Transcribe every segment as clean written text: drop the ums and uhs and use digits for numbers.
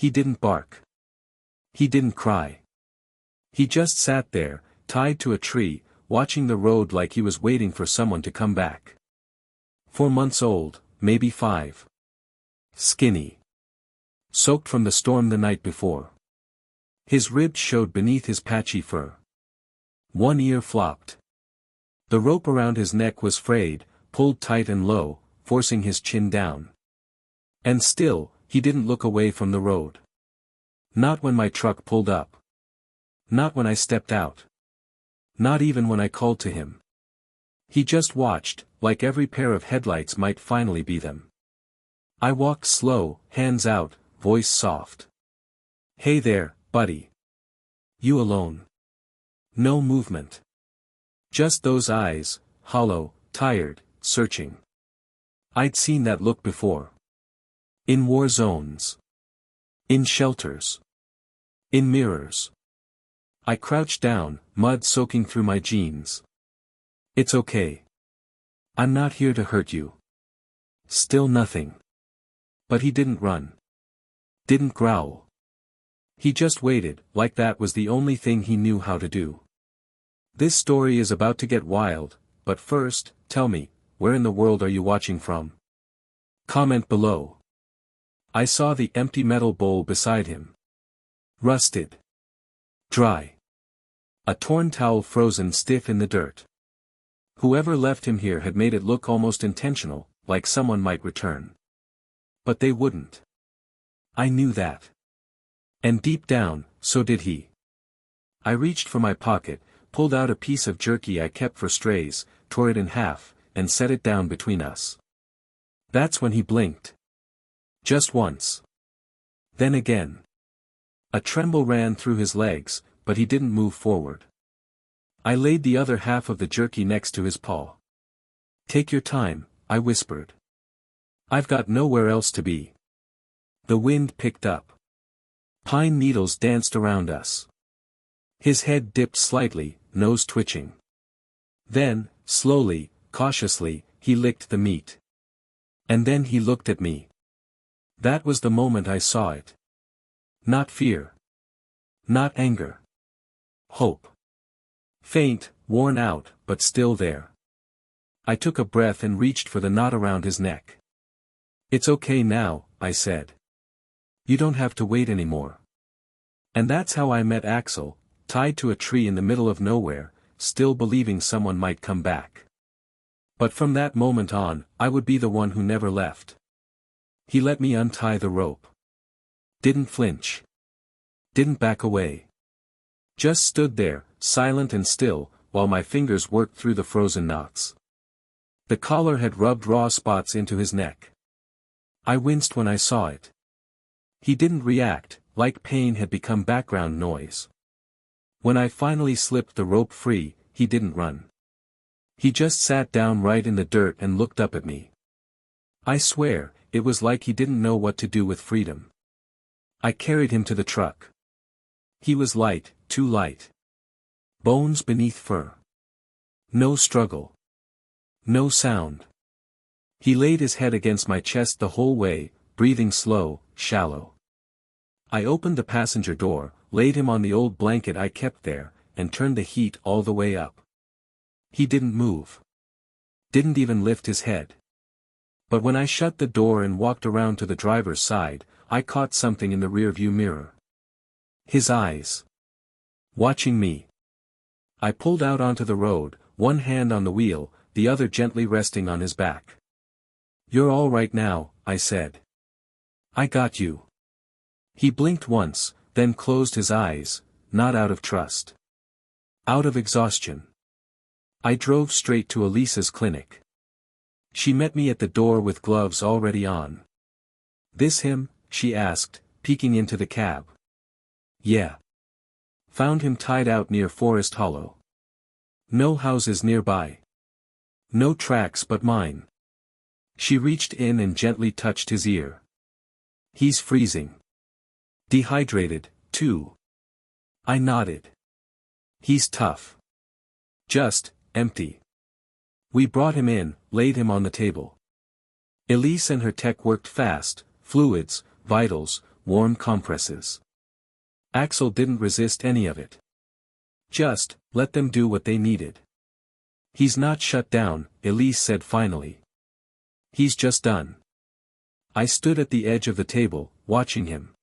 He didn't bark. He didn't cry. He just sat there, tied to a tree, watching the road like he was waiting for someone to come back. 4 months old, maybe 5. Skinny. Soaked from the storm the night before. His ribs showed beneath his patchy fur. One ear flopped. The rope around his neck was frayed, pulled tight and low, forcing his chin down. And still, he didn't look away from the road. Not when my truck pulled up. Not when I stepped out. Not even when I called to him. He just watched, like every pair of headlights might finally be them. I walked slow, hands out, voice soft. "Hey there, buddy. You alone?" No movement. Just those eyes, hollow, tired, searching. I'd seen that look before. In war zones. In shelters. In mirrors. I crouched down, mud soaking through my jeans. "It's okay. I'm not here to hurt you." Still nothing. But he didn't run. Didn't growl. He just waited, like that was the only thing he knew how to do. This story is about to get wild, but first, tell me, where in the world are you watching from? Comment below. I saw the empty metal bowl beside him. Rusted. Dry. A torn towel frozen stiff in the dirt. Whoever left him here had made it look almost intentional, like someone might return. But they wouldn't. I knew that. And deep down, so did he. I reached for my pocket, pulled out a piece of jerky I kept for strays, tore it in half, and set it down between us. That's when he blinked. Just once. Then again. A tremble ran through his legs, but he didn't move forward. I laid the other half of the jerky next to his paw. "Take your time," I whispered. "I've got nowhere else to be." The wind picked up. Pine needles danced around us. His head dipped slightly, nose twitching. Then, slowly, cautiously, he licked the meat. And then he looked at me. That was the moment I saw it. Not fear. Not anger. Hope. Faint, worn out, but still there. I took a breath and reached for the knot around his neck. "It's okay now," I said. "You don't have to wait anymore." And that's how I met Axel, tied to a tree in the middle of nowhere, still believing someone might come back. But from that moment on, I would be the one who never left. He let me untie the rope. Didn't flinch. Didn't back away. Just stood there, silent and still, while my fingers worked through the frozen knots. The collar had rubbed raw spots into his neck. I winced when I saw it. He didn't react, like pain had become background noise. When I finally slipped the rope free, he didn't run. He just sat down right in the dirt and looked up at me. I swear, it was like he didn't know what to do with freedom. I carried him to the truck. He was light, too light. Bones beneath fur. No struggle. No sound. He laid his head against my chest the whole way, breathing slow, shallow. I opened the passenger door, laid him on the old blanket I kept there, and turned the heat all the way up. He didn't move. Didn't even lift his head. But when I shut the door and walked around to the driver's side, I caught something in the rearview mirror. His eyes. Watching me. I pulled out onto the road, one hand on the wheel, the other gently resting on his back. "You're all right now," I said. "I got you." He blinked once, then closed his eyes, not out of trust. Out of exhaustion. I drove straight to Elisa's clinic. She met me at the door with gloves already on. "This him?" she asked, peeking into the cab. "Yeah. Found him tied out near Forest Hollow. No houses nearby. No tracks but mine." She reached in and gently touched his ear. "He's freezing. Dehydrated, too." I nodded. "He's tough. Just, empty." We brought him in, laid him on the table. Elise and her tech worked fast, fluids, vitals, warm compresses. Axel didn't resist any of it. Just, let them do what they needed. He's not shut down, Elise said finally. He's just done. I stood at the edge of the table, watching him.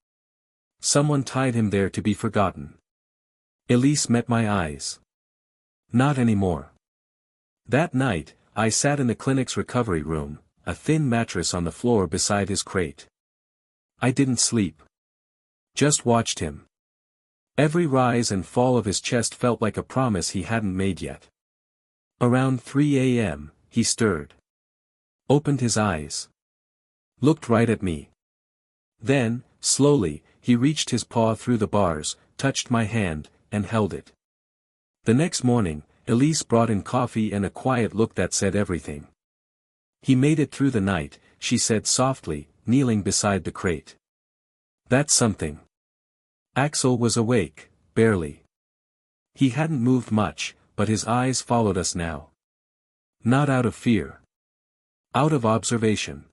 Someone tied him there to be forgotten. Elise met my eyes. Not anymore. That night, I sat in the clinic's recovery room, a thin mattress on the floor beside his crate. I didn't sleep. Just watched him. Every rise and fall of his chest felt like a promise he hadn't made yet. Around 3 a.m., he stirred. Opened his eyes. Looked right at me. Then, slowly, he reached his paw through the bars, touched my hand, and held it. The next morning, Elise brought in coffee and a quiet look that said everything. He made it through the night, she said softly, kneeling beside the crate. That's something. Axel was awake, barely. He hadn't moved much, but his eyes followed us now. Not out of fear. Out of observation.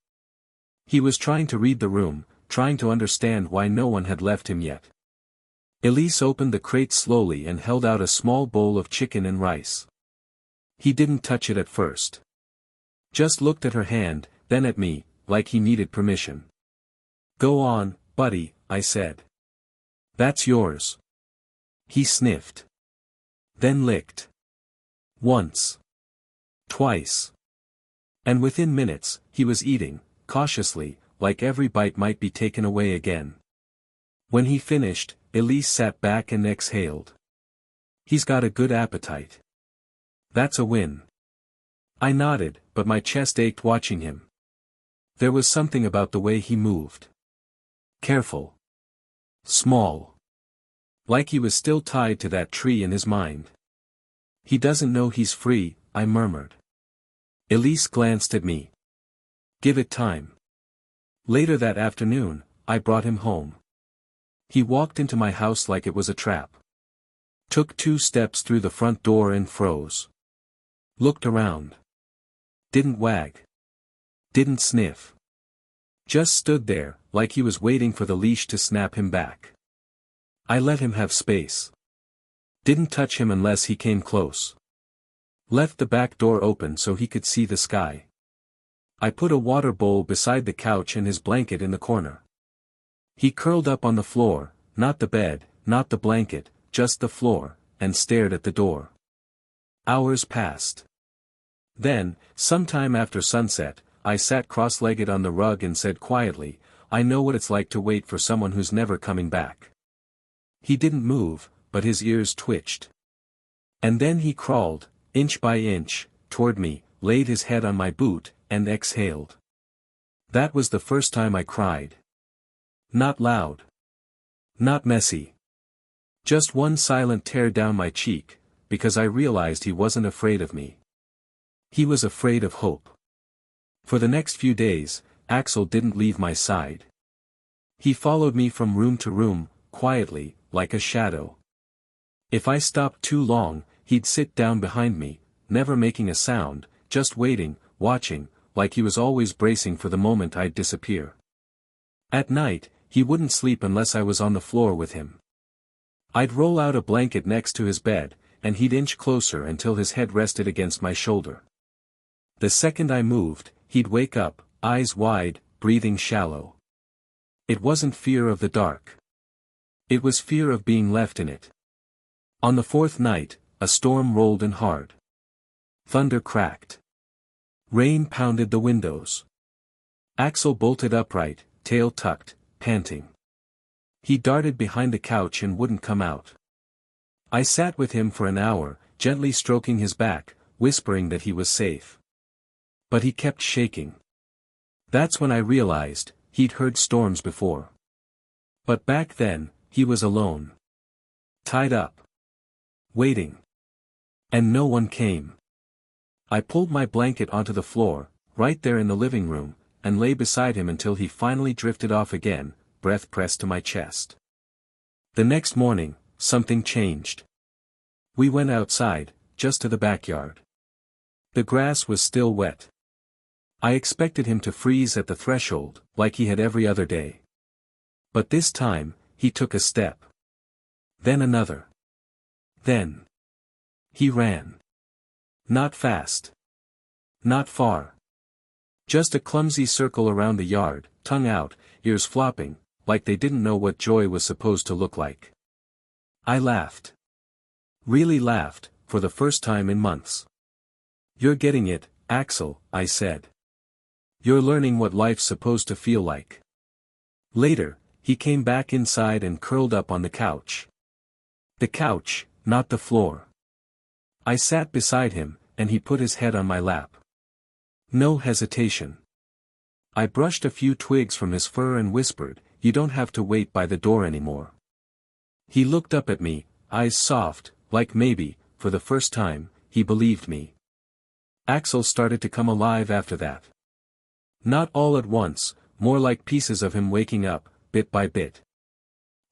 He was trying to read the room, trying to understand why no one had left him yet. Elise opened the crate slowly and held out a small bowl of chicken and rice. He didn't touch it at first. Just looked at her hand, then at me, like he needed permission. Go on, buddy, I said. That's yours. He sniffed. Then licked. Once. Twice. And within minutes, he was eating, cautiously, like every bite might be taken away again. When he finished, Elise sat back and exhaled. He's got a good appetite. That's a win. I nodded, but my chest ached watching him. There was something about the way he moved. Careful. Small. Like he was still tied to that tree in his mind. He doesn't know he's free, I murmured. Elise glanced at me. Give it time. Later that afternoon, I brought him home. He walked into my house like it was a trap. Took 2 steps through the front door and froze. Looked around. Didn't wag. Didn't sniff. Just stood there, like he was waiting for the leash to snap him back. I let him have space. Didn't touch him unless he came close. Left the back door open so he could see the sky. I put a water bowl beside the couch and his blanket in the corner. He curled up on the floor, not the bed, not the blanket, just the floor, and stared at the door. Hours passed. Then, sometime after sunset, I sat cross-legged on the rug and said quietly, I know what it's like to wait for someone who's never coming back. He didn't move, but his ears twitched. And then he crawled, inch by inch, toward me, laid his head on my boot, and exhaled. That was the first time I cried. Not loud. Not messy. Just one silent tear down my cheek, because I realized he wasn't afraid of me. He was afraid of hope. For the next few days, Axel didn't leave my side. He followed me from room to room, quietly, like a shadow. If I stopped too long, he'd sit down behind me, never making a sound, just waiting, watching, like he was always bracing for the moment I'd disappear. At night, he wouldn't sleep unless I was on the floor with him. I'd roll out a blanket next to his bed, and he'd inch closer until his head rested against my shoulder. The second I moved, he'd wake up, eyes wide, breathing shallow. It wasn't fear of the dark. It was fear of being left in it. On the 4th night, a storm rolled in hard. Thunder cracked. Rain pounded the windows. Axel bolted upright, tail tucked, panting. He darted behind the couch and wouldn't come out. I sat with him for an hour, gently stroking his back, whispering that he was safe. But he kept shaking. That's when I realized, he'd heard storms before. But back then, he was alone. Tied up. Waiting. And no one came. I pulled my blanket onto the floor, right there in the living room, and lay beside him until he finally drifted off again, breath pressed to my chest. The next morning, something changed. We went outside, just to the backyard. The grass was still wet. I expected him to freeze at the threshold, like he had every other day. But this time, he took a step. Then another. Then. He ran. Not fast. Not far. Just a clumsy circle around the yard, tongue out, ears flopping, like they didn't know what joy was supposed to look like. I laughed. Really laughed, for the first time in months. "You're getting it, Axel," I said. "You're learning what life's supposed to feel like." Later, he came back inside and curled up on the couch. The couch, not the floor. I sat beside him, and he put his head on my lap. No hesitation. I brushed a few twigs from his fur and whispered, "You don't have to wait by the door anymore." He looked up at me, eyes soft, like maybe, for the first time, he believed me. Axel started to come alive after that. Not all at once, more like pieces of him waking up, bit by bit.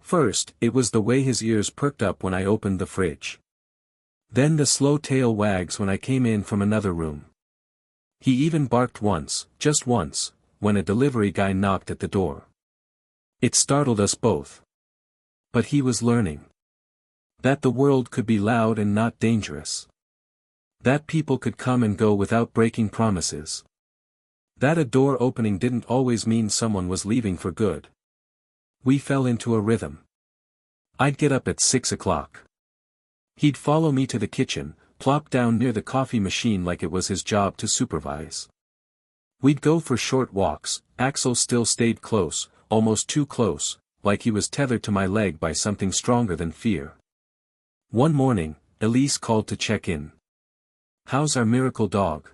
First, it was the way his ears perked up when I opened the fridge. Then the slow tail wags when I came in from another room. He even barked once, just once, when a delivery guy knocked at the door. It startled us both. But he was learning. That the world could be loud and not dangerous. That people could come and go without breaking promises. That a door opening didn't always mean someone was leaving for good. We fell into a rhythm. I'd get up at 6 o'clock. He'd follow me to the kitchen, plop down near the coffee machine like it was his job to supervise. We'd go for short walks. Axel still stayed close, almost too close, like he was tethered to my leg by something stronger than fear. One morning, Elise called to check in. "How's our miracle dog?"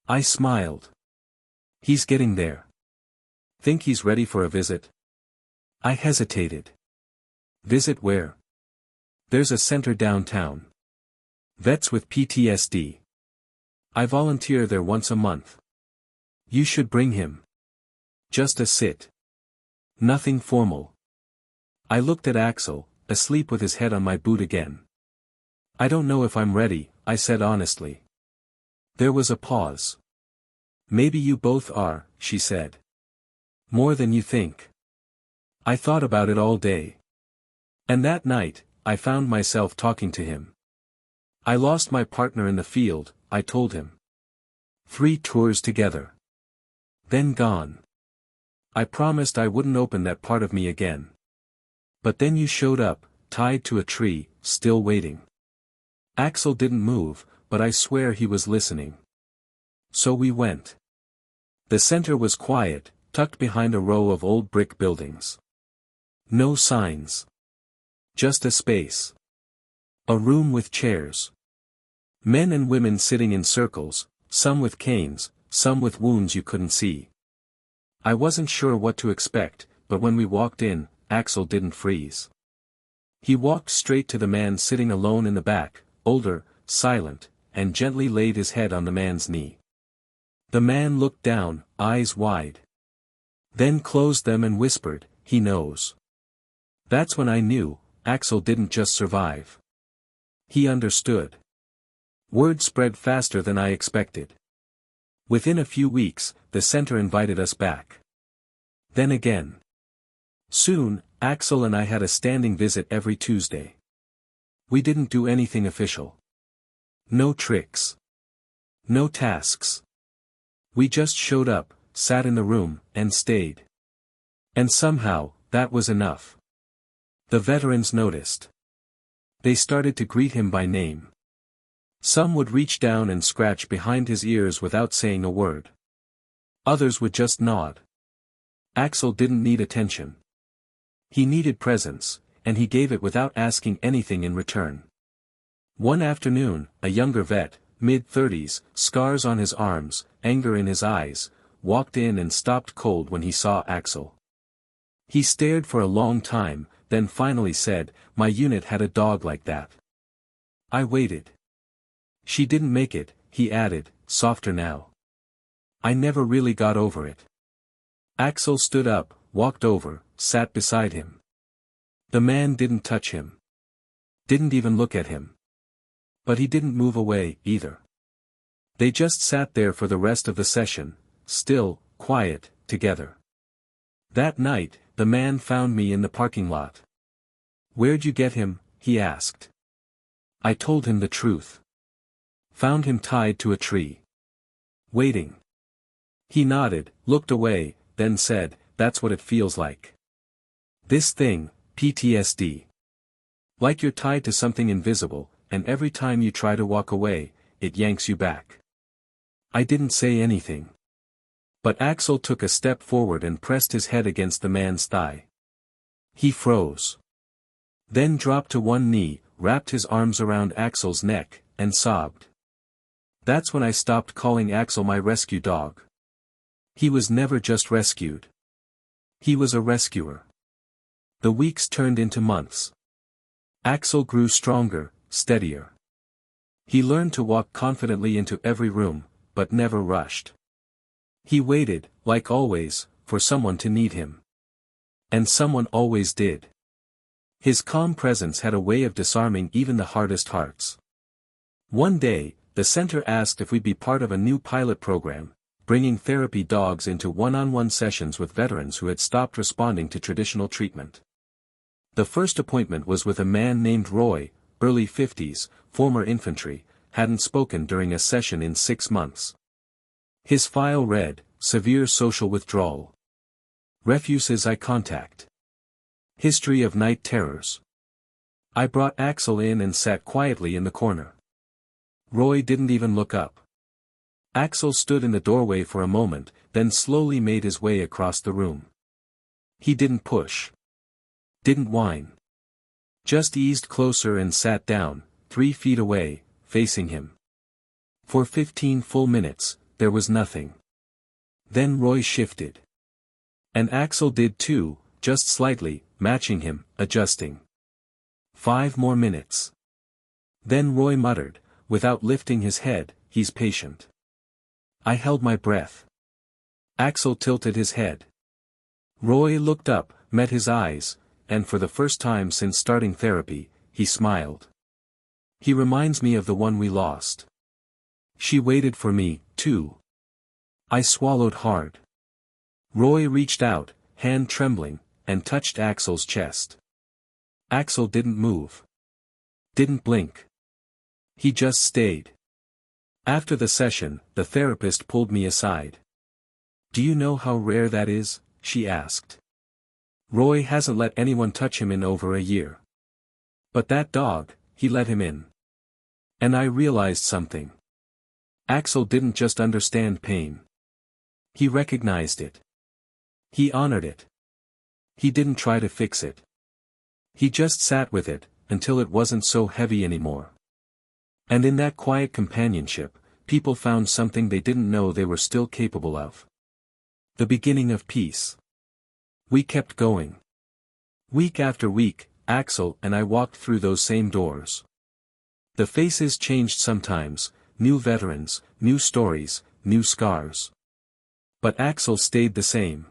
I smiled. "He's getting there." "Think he's ready for a visit?" I hesitated. "Visit where?" "There's a center downtown. Vets with PTSD. I volunteer there once a month. You should bring him. Just a sit. Nothing formal." I looked at Axel, asleep with his head on my boot again. "I don't know if I'm ready," I said honestly. There was a pause. "Maybe you both are," she said. "More than you think." I thought about it all day. And that night, I found myself talking to him. "I lost my partner in the field," I told him. 3 tours together. Then gone. I promised I wouldn't open that part of me again. But then you showed up, tied to a tree, still waiting. Axel didn't move, but I swear he was listening. So we went. The center was quiet, tucked behind a row of old brick buildings. No signs. Just a space. A room with chairs. Men and women sitting in circles, some with canes, some with wounds you couldn't see. I wasn't sure what to expect, but when we walked in, Axel didn't freeze. He walked straight to the man sitting alone in the back, older, silent, and gently laid his head on the man's knee. The man looked down, eyes wide. Then closed them and whispered, "He knows." That's when I knew, Axel didn't just survive. He understood. Word spread faster than I expected. Within a few weeks, the center invited us back. Then again. Soon, Axel and I had a standing visit every Tuesday. We didn't do anything official. No tricks. No tasks. We just showed up, sat in the room, and stayed. And somehow, that was enough. The veterans noticed. They started to greet him by name. Some would reach down and scratch behind his ears without saying a word. Others would just nod. Axel didn't need attention. He needed presence, and he gave it without asking anything in return. One afternoon, a younger vet, mid-30s, scars on his arms, anger in his eyes, walked in and stopped cold when he saw Axel. He stared for a long time, then finally said, "My unit had a dog like that." I waited. "She didn't make it," he added, softer now. I never really got over it. Axel stood up, walked over, sat beside him. The man didn't touch him. Didn't even look at him. But he didn't move away, either. They just sat there for the rest of the session, still, quiet, together. That night, the man found me in the parking lot. "Where'd you get him?" he asked. I told him the truth. "Found him tied to a tree. Waiting." He nodded, looked away, then said, "That's what it feels like. This thing, PTSD. Like you're tied to something invisible, and every time you try to walk away, it yanks you back." I didn't say anything. But Axel took a step forward and pressed his head against the man's thigh. He froze. Then dropped to one knee, wrapped his arms around Axel's neck, and sobbed. That's when I stopped calling Axel my rescue dog. He was never just rescued. He was a rescuer. The weeks turned into months. Axel grew stronger, steadier. He learned to walk confidently into every room, but never rushed. He waited, like always, for someone to need him. And someone always did. His calm presence had a way of disarming even the hardest hearts. One day, the center asked if we'd be part of a new pilot program, bringing therapy dogs into one-on-one sessions with veterans who had stopped responding to traditional treatment. The first appointment was with a man named Roy, early 50s, former infantry, hadn't spoken during a session in 6 months. His file read, severe social withdrawal. Refuses eye contact. History of night terrors. I brought Axel in and sat quietly in the corner. Roy didn't even look up. Axel stood in the doorway for a moment, then slowly made his way across the room. He didn't push. Didn't whine. Just eased closer and sat down, 3 feet away, facing him. For 15 full minutes, there was nothing. Then Roy shifted. And Axel did too, just slightly, matching him, adjusting. 5 more minutes. Then Roy muttered, without lifting his head, "He's patient." I held my breath. Axel tilted his head. Roy looked up, met his eyes, and for the first time since starting therapy, he smiled. "He reminds me of the one we lost. She waited for me, too." I swallowed hard. Roy reached out, hand trembling, and touched Axel's chest. Axel didn't move. Didn't blink. He just stayed. After the session, the therapist pulled me aside. "Do you know how rare that is?" she asked. "Roy hasn't let anyone touch him in over a year. But that dog, he let him in." And I realized something. Axel didn't just understand pain. He recognized it. He honored it. He didn't try to fix it. He just sat with it, until it wasn't so heavy anymore. And in that quiet companionship, people found something they didn't know they were still capable of. The beginning of peace. We kept going. Week after week, Axel and I walked through those same doors. The faces changed sometimes, new veterans, new stories, new scars. But Axel stayed the same.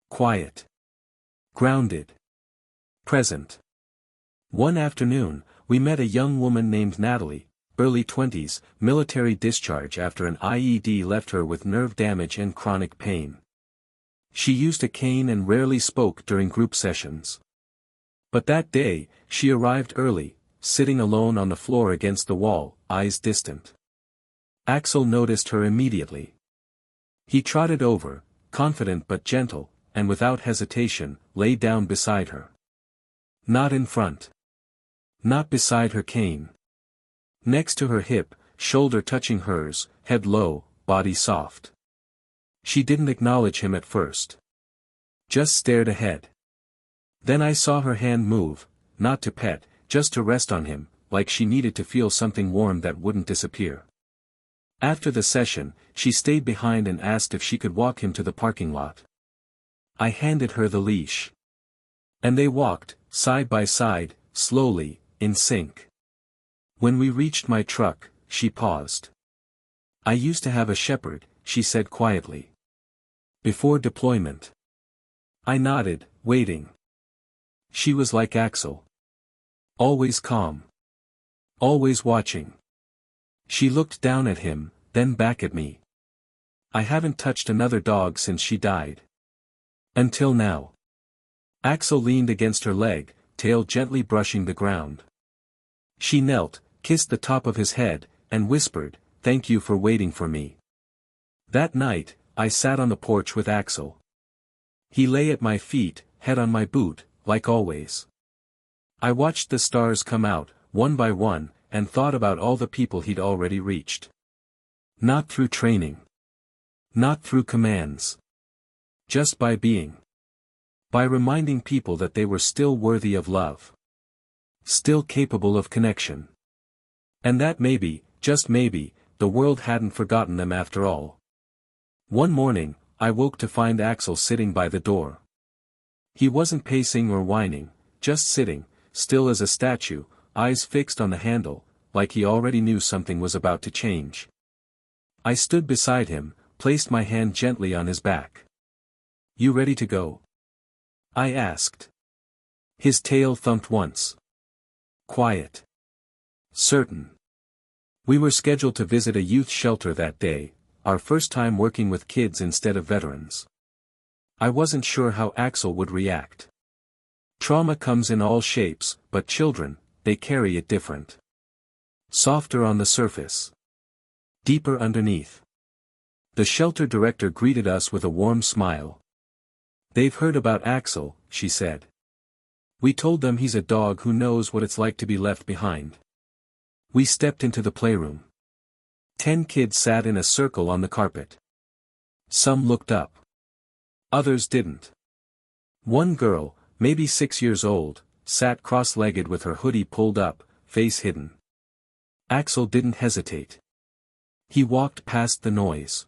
Quiet. Grounded. Present. One afternoon, we met a young woman named Natalie, early 20s, military discharge after an IED left her with nerve damage and chronic pain. She used a cane and rarely spoke during group sessions. But that day, she arrived early, sitting alone on the floor against the wall, eyes distant. Axel noticed her immediately. He trotted over, confident but gentle, and without hesitation, lay down beside her. Not in front. Not beside her cane. Next to her hip, shoulder touching hers, head low, body soft. She didn't acknowledge him at first. Just stared ahead. Then I saw her hand move, not to pet, just to rest on him, like she needed to feel something warm that wouldn't disappear. After the session, she stayed behind and asked if she could walk him to the parking lot. I handed her the leash. And they walked, side by side, slowly, in sync. When we reached my truck, she paused. "I used to have a shepherd," she said quietly. "Before deployment." I nodded, waiting. She was like Axel. Always calm. Always watching. She looked down at him, then back at me. "I haven't touched another dog since she died. Until now." Axel leaned against her leg, tail gently brushing the ground. She knelt, kissed the top of his head, and whispered, "Thank you for waiting for me." That night, I sat on the porch with Axel. He lay at my feet, head on my boot, like always. I watched the stars come out, one by one, and thought about all the people he'd already reached. Not through training. Not through commands. Just by being. By reminding people that they were still worthy of love. Still capable of connection. And that maybe, just maybe, the world hadn't forgotten them after all. One morning, I woke to find Axel sitting by the door. He wasn't pacing or whining, just sitting, still as a statue, eyes fixed on the handle, like he already knew something was about to change. I stood beside him, placed my hand gently on his back. "You ready to go?" I asked. His tail thumped once. Quiet. Certain. We were scheduled to visit a youth shelter that day, our first time working with kids instead of veterans. I wasn't sure how Axel would react. Trauma comes in all shapes, but children, they carry it different. Softer on the surface. Deeper underneath. The shelter director greeted us with a warm smile. "They've heard about Axel," she said. "We told them he's a dog who knows what it's like to be left behind." We stepped into the playroom. 10 kids sat in a circle on the carpet. Some looked up. Others didn't. One girl, maybe 6 years old, sat cross-legged with her hoodie pulled up, face hidden. Axel didn't hesitate. He walked past the noise.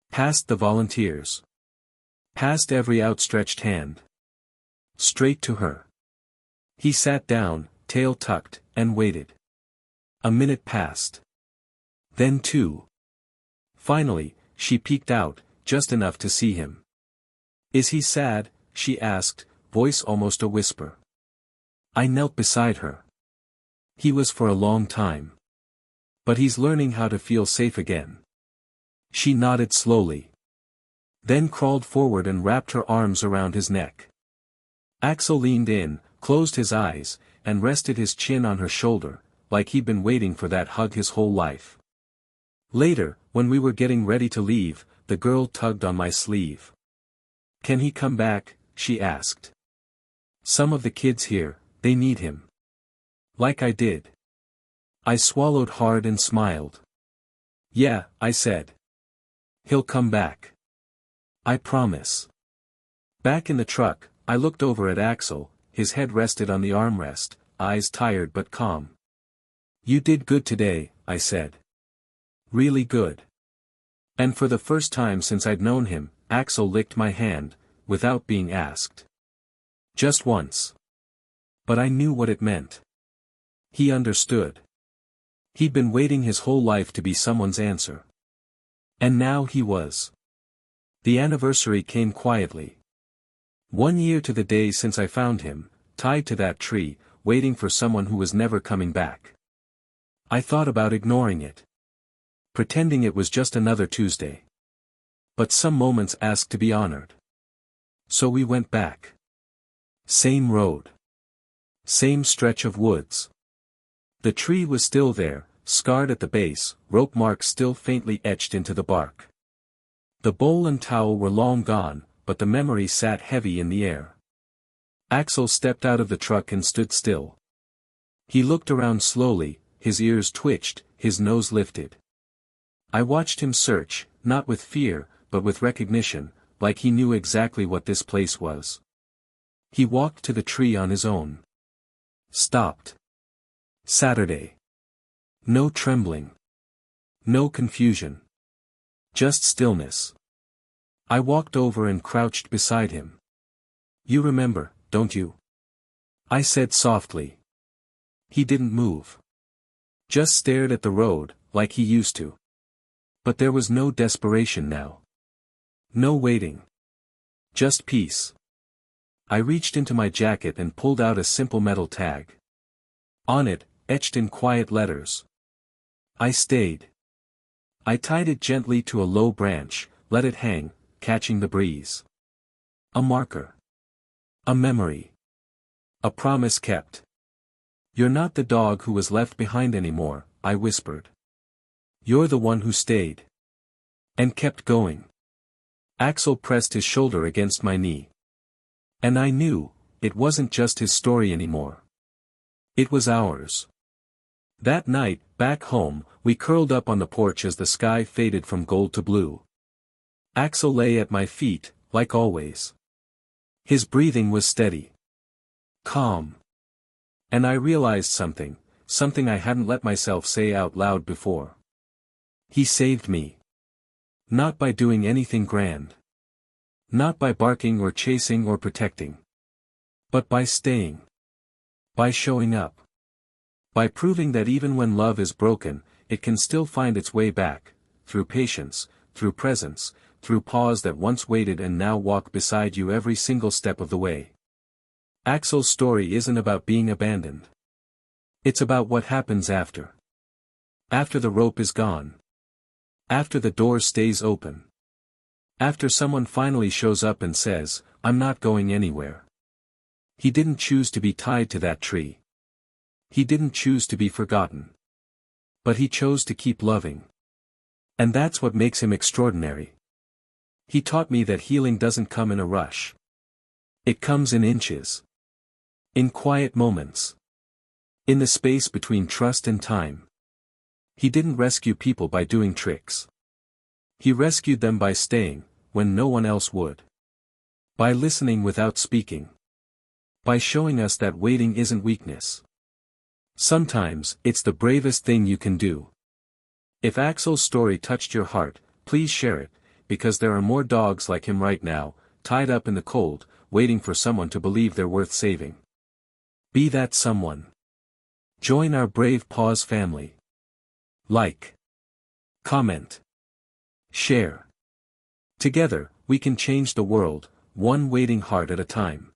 Past the volunteers. Past every outstretched hand. Straight to her. He sat down, tail tucked, and waited. A minute passed. Then 2. Finally, she peeked out, just enough to see him. "Is he sad?" she asked, voice almost a whisper. I knelt beside her. "He was for a long time. But he's learning how to feel safe again." She nodded slowly. Then crawled forward and wrapped her arms around his neck. Axel leaned in, closed his eyes, and rested his chin on her shoulder, like he'd been waiting for that hug his whole life. Later, when we were getting ready to leave, the girl tugged on my sleeve. "Can he come back?" she asked. "Some of the kids here, they need him." Like I did. I swallowed hard and smiled. "Yeah," I said. "He'll come back. I promise." Back in the truck, I looked over at Axel, his head rested on the armrest, eyes tired but calm. "You did good today," I said. "Really good." And for the first time since I'd known him, Axel licked my hand, without being asked. Just once. But I knew what it meant. He understood. He'd been waiting his whole life to be someone's answer. And now he was. The anniversary came quietly. 1 year to the day since I found him, tied to that tree, waiting for someone who was never coming back. I thought about ignoring it. Pretending it was just another Tuesday. But some moments asked to be honored. So we went back. Same road. Same stretch of woods. The tree was still there, scarred at the base, rope marks still faintly etched into the bark. The bowl and towel were long gone, but the memory sat heavy in the air. Axel stepped out of the truck and stood still. He looked around slowly, his ears twitched, his nose lifted. I watched him search, not with fear, but with recognition, like he knew exactly what this place was. He walked to the tree on his own. Stopped. Saturday. No trembling. No confusion. Just stillness. I walked over and crouched beside him. "You remember, don't you?" I said softly. He didn't move. Just stared at the road, like he used to. But there was no desperation now. No waiting. Just peace. I reached into my jacket and pulled out a simple metal tag. On it, etched in quiet letters. I stayed. I tied it gently to a low branch, let it hang, catching the breeze. A marker. A memory. A promise kept. You're not the dog who was left behind anymore, I whispered. You're the one who stayed. And kept going. Axel pressed his shoulder against my knee. And I knew, it wasn't just his story anymore. It was ours. That night, back home, we curled up on the porch as the sky faded from gold to blue. Axel lay at my feet, like always. His breathing was steady. Calm. And I realized something I hadn't let myself say out loud before. He saved me. Not by doing anything grand. Not by barking or chasing or protecting. But by staying. By showing up. By proving that even when love is broken, it can still find its way back, through patience, through presence, through paws that once waited and now walk beside you every single step of the way. Axel's story isn't about being abandoned. It's about what happens after. After the rope is gone. After the door stays open. After someone finally shows up and says, I'm not going anywhere. He didn't choose to be tied to that tree. He didn't choose to be forgotten. But he chose to keep loving. And that's what makes him extraordinary. He taught me that healing doesn't come in a rush. It comes in inches. In quiet moments. In the space between trust and time. He didn't rescue people by doing tricks. He rescued them by staying, when no one else would. By listening without speaking. By showing us that waiting isn't weakness. Sometimes, it's the bravest thing you can do. If Axel's story touched your heart, please share it, because there are more dogs like him right now, tied up in the cold, waiting for someone to believe they're worth saving. Be that someone. Join our Brave Paws family. Like. Comment. Share. Together, we can change the world, one waiting heart at a time.